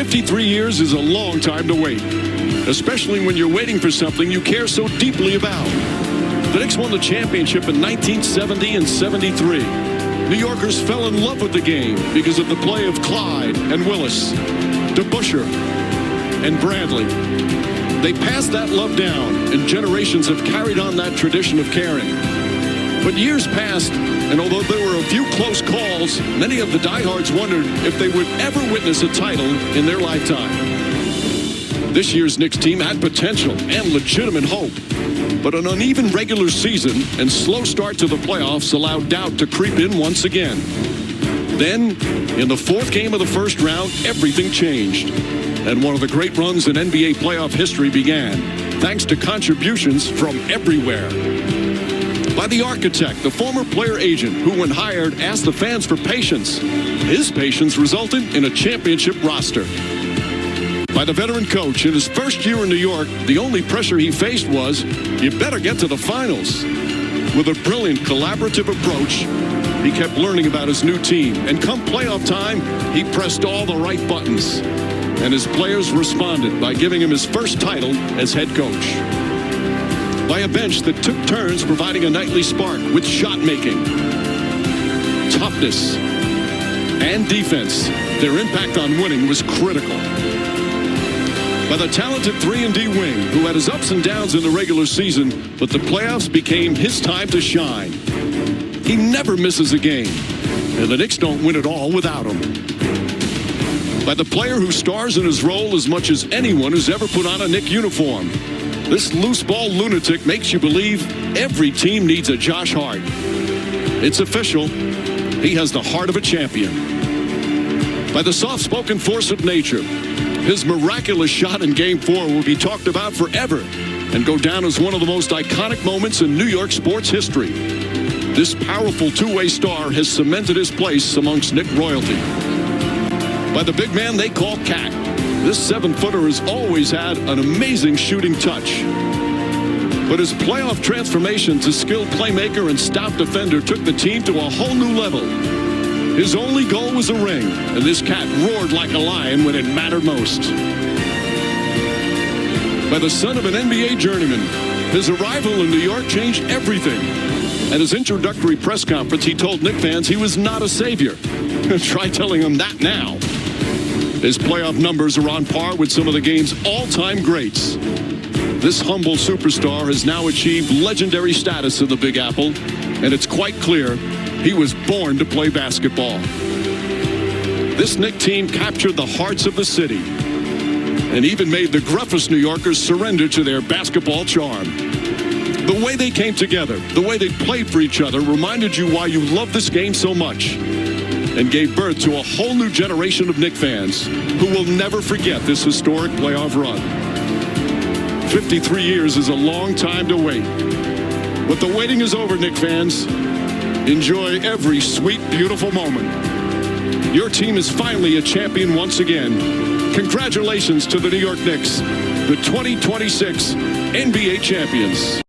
53 years is a long time to wait, especially when you're waiting for something you care so deeply about. The Knicks won the championship in 1970 and 73. New Yorkers fell in love with the game because of the play of Clyde and Willis, DeBusschere and Bradley. They passed that love down, and generations have carried on that tradition of caring. But years passed, and although there were a few close calls, many of the diehards wondered if they would ever witness a title in their lifetime. This year's Knicks team had potential and legitimate hope, but an uneven regular season and slow start to the playoffs allowed doubt to creep in once again. Then, in the fourth game of the first round, everything changed, and one of the great runs in NBA playoff history began, thanks to contributions from everywhere. By the architect, the former player agent, who when hired asked the fans for patience. His patience resulted in a championship roster. By the veteran coach, in his first year in New York, the only pressure he faced was, you better get to the finals. With a brilliant collaborative approach, he kept learning about his new team, and come playoff time, he pressed all the right buttons. And his players responded by giving him his first title as head coach. By a bench that took turns providing a nightly spark with shot making, toughness, and defense, their impact on winning was critical. By the talented 3-and-D wing, who had his ups and downs in the regular season, but the playoffs became his time to shine. He never misses a game, and the Knicks don't win it all without him. By the player who stars in his role as much as anyone who's ever put on a Knick uniform. This loose ball lunatic makes you believe every team needs a Josh Hart. It's official. He has the heart of a champion. By the soft-spoken force of nature, his miraculous shot in Game 4 will be talked about forever and go down as one of the most iconic moments in New York sports history. This powerful two-way star has cemented his place amongst Knick royalty. By the big man they call Cat, this 7-footer has always had an amazing shooting touch. But his playoff transformation to skilled playmaker and stout defender took the team to a whole new level. His only goal was a ring, and this Cat roared like a lion when it mattered most. By the son of an NBA journeyman, his arrival in New York changed everything. At his introductory press conference, he told Knick fans he was not a savior. Try telling them that now. His playoff numbers are on par with some of the game's all-time greats. This humble superstar has now achieved legendary status in the Big Apple, and it's quite clear he was born to play basketball. This Knick team captured the hearts of the city and even made the gruffest New Yorkers surrender to their basketball charm. The way they came together, the way they played for each other reminded you why you love this game so much, and gave birth to a whole new generation of Knick fans who will never forget this historic playoff run. 53 years is a long time to wait, but the waiting is over, Knick fans. Enjoy every sweet, beautiful moment. Your team is finally a champion once again. Congratulations to the New York Knicks, the 2026 NBA champions.